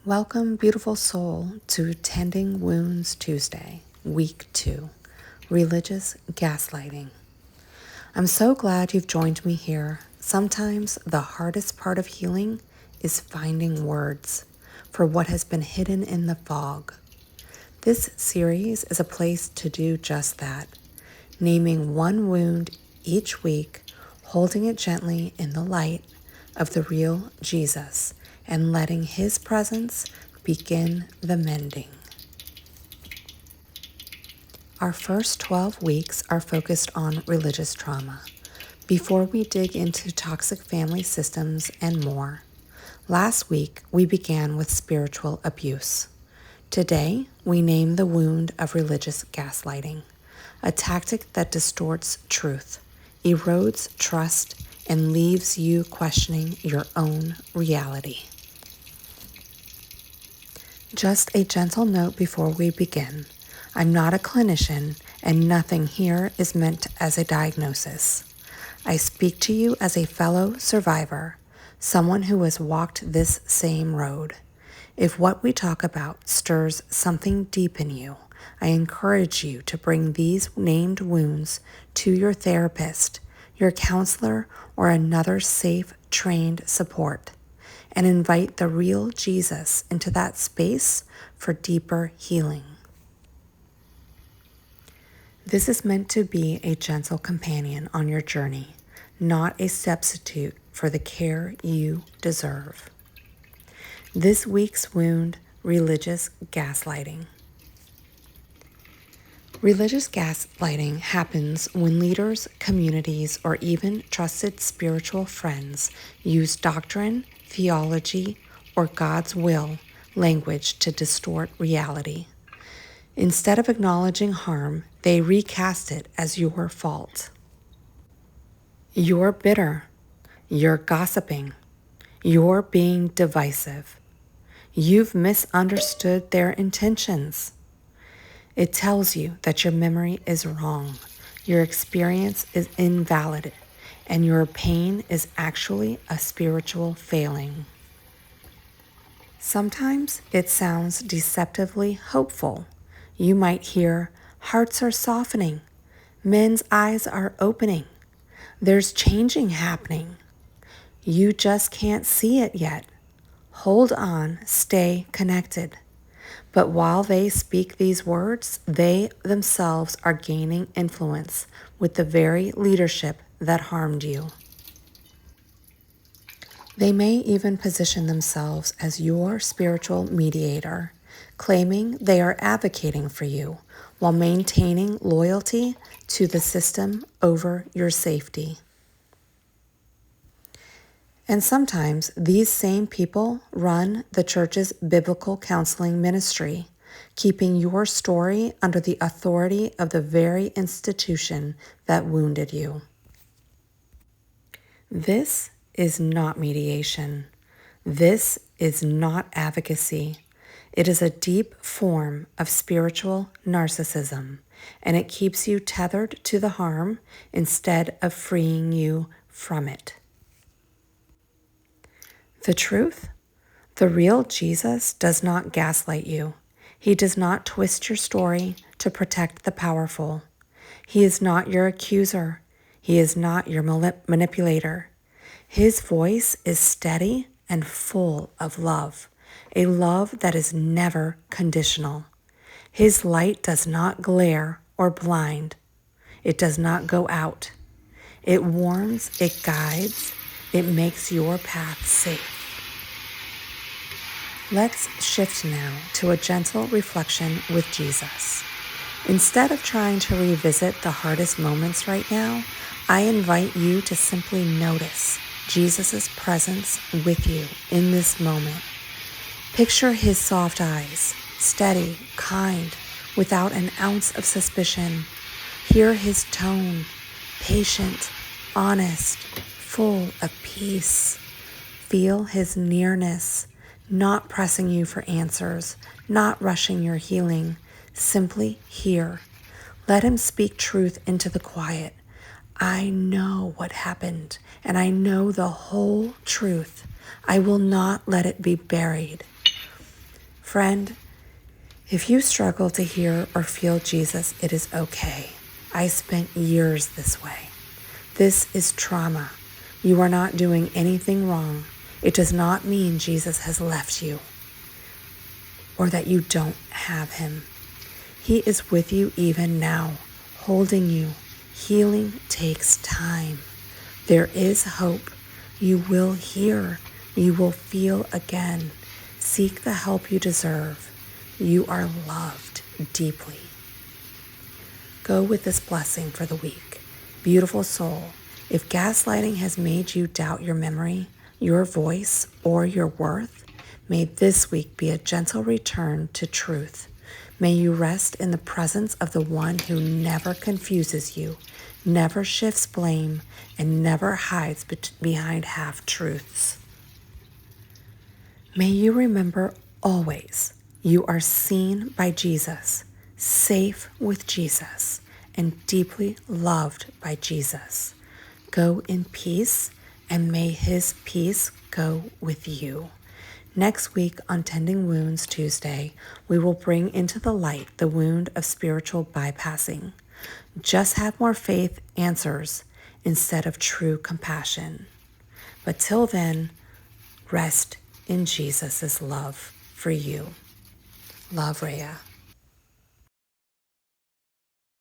Welcome, beautiful soul, to Tending Wounds Tuesday, Week 2, Religious Gaslighting. I'm so glad you've joined me here. Sometimes the hardest part of healing is finding words for what has been hidden in the fog. This series is a place to do just that, naming one wound each week, holding it gently in the light of the real Jesus, and letting His presence begin the mending. Our first 12 weeks are focused on religious trauma, before we dig into toxic family systems and more. Last week, we began with spiritual abuse. Today, we name the wound of religious gaslighting, a tactic that distorts truth, erodes trust, and leaves you questioning your own reality. Just a gentle note before we begin. I'm not a clinician, and nothing here is meant as a diagnosis. I speak to you as a fellow survivor, someone who has walked this same road. If what we talk about stirs something deep in you, I encourage you to bring these named wounds to your therapist, your counselor, or another safe, trained support, and invite the real Jesus into that space for deeper healing. This is meant to be a gentle companion on your journey, not a substitute for the care you deserve. This week's wound, religious gaslighting. Religious gaslighting happens when leaders, communities, or even trusted spiritual friends use doctrine, theology, or God's will language to distort reality. Instead of acknowledging harm, they recast it as your fault. You're bitter. You're gossiping. You're being divisive. You've misunderstood their intentions. It tells you that your memory is wrong, your experience is invalid, and your pain is actually a spiritual failing. Sometimes it sounds deceptively hopeful. You might hear, hearts are softening, men's eyes are opening, there's changing happening. You just can't see it yet. Hold on, stay connected. But while they speak these words, they themselves are gaining influence with the very leadership that harmed you. They may even position themselves as your spiritual mediator, claiming they are advocating for you while maintaining loyalty to the system over your safety. And sometimes these same people run the church's biblical counseling ministry, keeping your story under the authority of the very institution that wounded you. This is not mediation. This is not advocacy. It is a deep form of spiritual narcissism, and it keeps you tethered to the harm instead of freeing you from it. The truth? The real Jesus does not gaslight you. He does not twist your story to protect the powerful. He is not your accuser. He is not your manipulator. His voice is steady and full of love, a love that is never conditional. His light does not glare or blind. It does not go out. It warms, it guides, it makes your path safe. Let's shift now to a gentle reflection with Jesus. Instead of trying to revisit the hardest moments right now, I invite you to simply notice Jesus' presence with you in this moment. Picture His soft eyes, steady, kind, without an ounce of suspicion. Hear His tone, patient, honest, full of peace. Feel His nearness, not pressing you for answers, not rushing your healing. Simply hear. Let Him speak truth into the quiet. I know what happened, and I know the whole truth. I will not let it be buried. Friend, if you struggle to hear or feel Jesus, it is okay. I spent years this way. This is trauma. You are not doing anything wrong. It does not mean Jesus has left you or that you don't have him. He is with you even now, holding you. Healing takes time. There is hope. You will hear. You will feel again. Seek the help you deserve. You are loved deeply. Go with this blessing for the week. Beautiful soul, if gaslighting has made you doubt your memory, your voice, or your worth, may this week be a gentle return to truth. May you rest in the presence of the one who never confuses you, never shifts blame, and never hides behind half-truths. May you remember always you are seen by Jesus, safe with Jesus, and deeply loved by Jesus. Go in peace, and may his peace go with you. Next week on Tending Wounds Tuesday, we will bring into the light the wound of spiritual bypassing. Just have more faith answers instead of true compassion. But till then, rest in Jesus' love for you. Love, Raya.